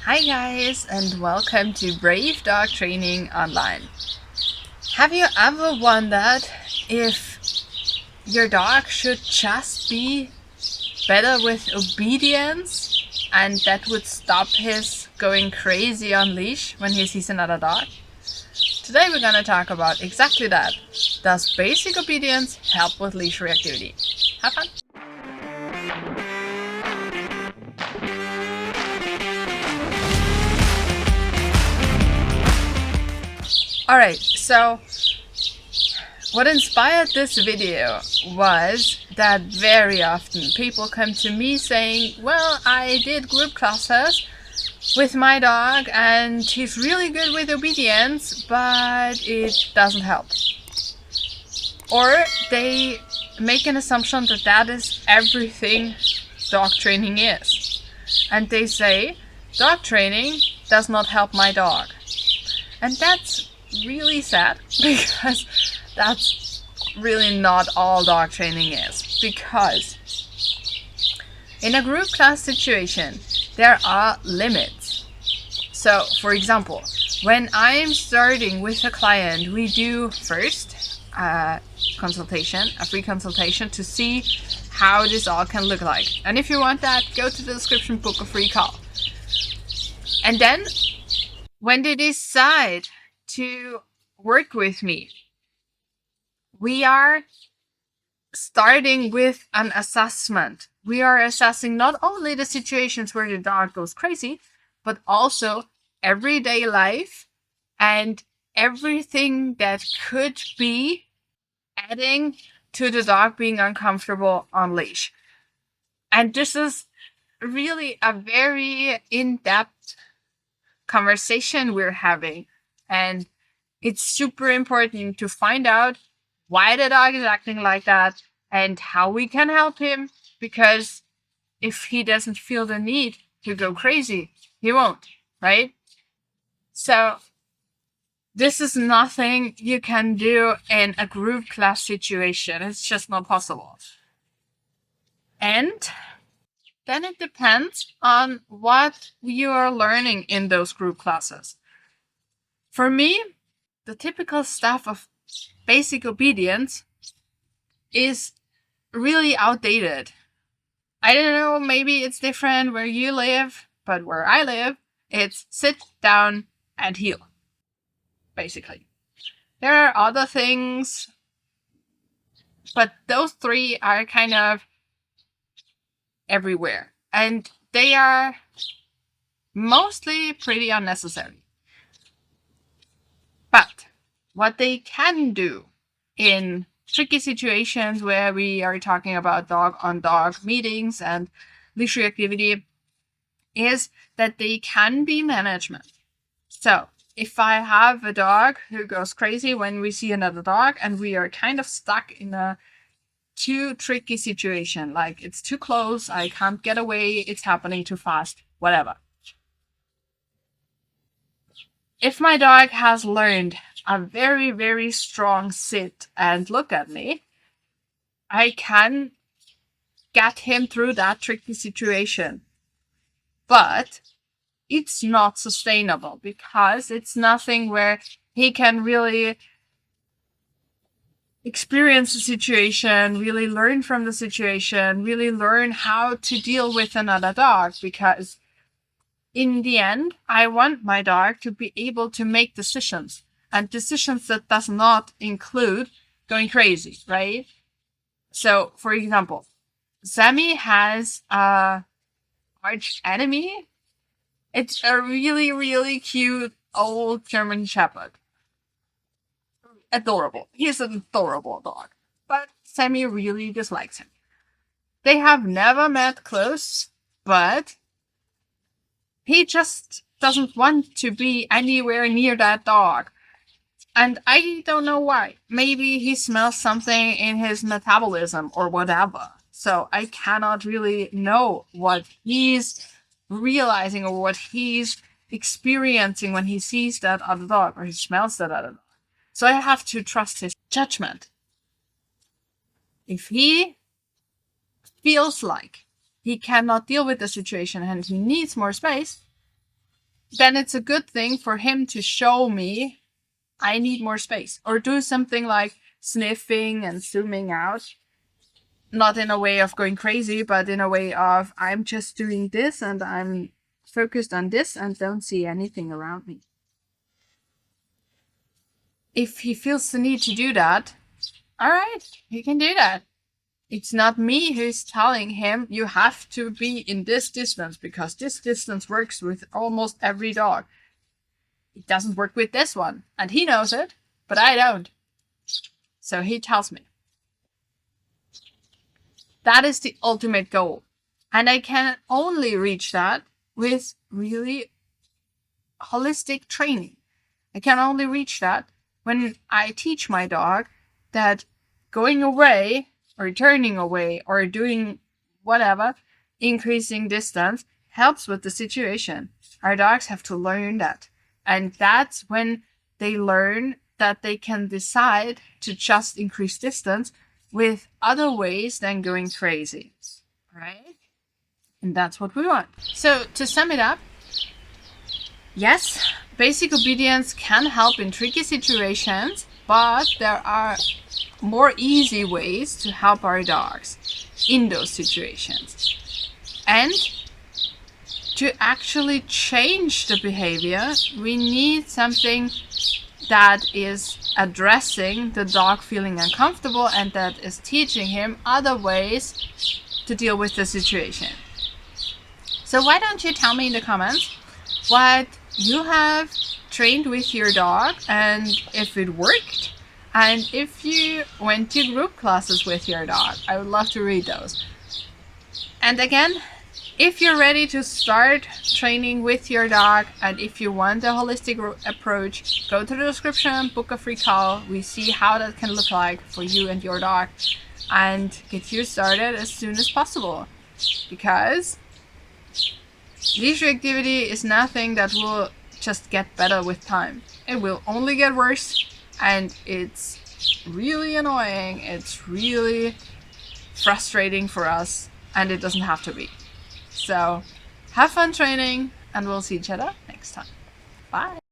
Hi guys, and welcome to Brave Dog Training Online. Have you ever wondered if your dog should just be better with obedience and that would stop his going crazy on leash when he sees another dog? Today we're going to talk about exactly that. Does basic obedience help with leash reactivity? Have fun! Alright, so what inspired this video was that very often people come to me saying, well, I did group classes with my dog and he's really good with obedience, but it doesn't help. Or they make an assumption that that is everything dog training is. And they say, dog training does not help my dog. And that's really sad, because that's really not all dog training is. Because in a group class situation, there are limits. So, for example, when I'm starting with a client, we do first a consultation, a free consultation, to see how this all can look like. And if you want that, go to the description, book a free call. And then when they decide to work with me, we are starting with an assessment. We are assessing not only the situations where the dog goes crazy, but also everyday life and everything that could be adding to the dog being uncomfortable on leash. And this is really a very in-depth conversation we're having. And it's super important to find out why the dog is acting like that and how we can help him, because if he doesn't feel the need to go crazy, he won't, right? So this is nothing you can do in a group class situation. It's just not possible. And then it depends on what you are learning in those group classes. For me, the typical stuff of basic obedience is really outdated. I don't know, maybe it's different where you live, but where I live, it's sit down and heel, basically. There are other things, but those three are kind of everywhere, and they are mostly pretty unnecessary. But what they can do in tricky situations where we are talking about dog-on-dog meetings and leash reactivity is that they can be management. So if I have a dog who goes crazy when we see another dog and we are kind of stuck in a too tricky situation, like it's too close, I can't get away, it's happening too fast, whatever. If my dog has learned a very, very strong sit and look at me, I can get him through that tricky situation. But it's not sustainable, because it's nothing where he can really experience the situation, really learn from the situation, really learn how to deal with another dog. Because in the end, I want my dog to be able to make decisions, and decisions that does not include going crazy, right? So, for example, Sammy has a arch enemy. It's a really, really cute old German Shepherd. Adorable. He's an adorable dog. But Sammy really dislikes him. They have never met close, but he just doesn't want to be anywhere near that dog. And I don't know why. Maybe he smells something in his metabolism or whatever. So I cannot really know what he's realizing or what he's experiencing when he sees that other dog or he smells that other dog. So I have to trust his judgment. If he feels like he cannot deal with the situation and he needs more space, then it's a good thing for him to show me I need more space, or do something like sniffing and zooming out. Not in a way of going crazy, but in a way of I'm just doing this and I'm focused on this and don't see anything around me. If he feels the need to do that, all right, he can do that. It's not me who's telling him you have to be in this distance because this distance works with almost every dog. It doesn't work with this one, and he knows it, but I don't. So he tells me. That is the ultimate goal. And I can only reach that with really holistic training. I can only reach that when I teach my dog that going away or turning away or doing whatever, increasing distance, helps with the situation. Our dogs have to learn that. And that's when they learn that they can decide to just increase distance with other ways than going crazy, right? And that's what we want. So to sum it up, yes, basic obedience can help in tricky situations, but there are more easy ways to help our dogs in those situations. And to actually change the behavior, we need something that is addressing the dog feeling uncomfortable and that is teaching him other ways to deal with the situation. So why don't you tell me in the comments what you have trained with your dog and if it worked, and if you went to group classes with your dog. I would love to read those. And again, if you're ready to start training with your dog and if you want a holistic approach, go to the description, book a free call. We see how that can look like for you and your dog and get you started as soon as possible. Because leash reactivity is nothing that will just get better with time. It will only get worse, and it's really annoying. It's really frustrating for us, and it doesn't have to be. So have fun training, and we'll see each other next time. Bye.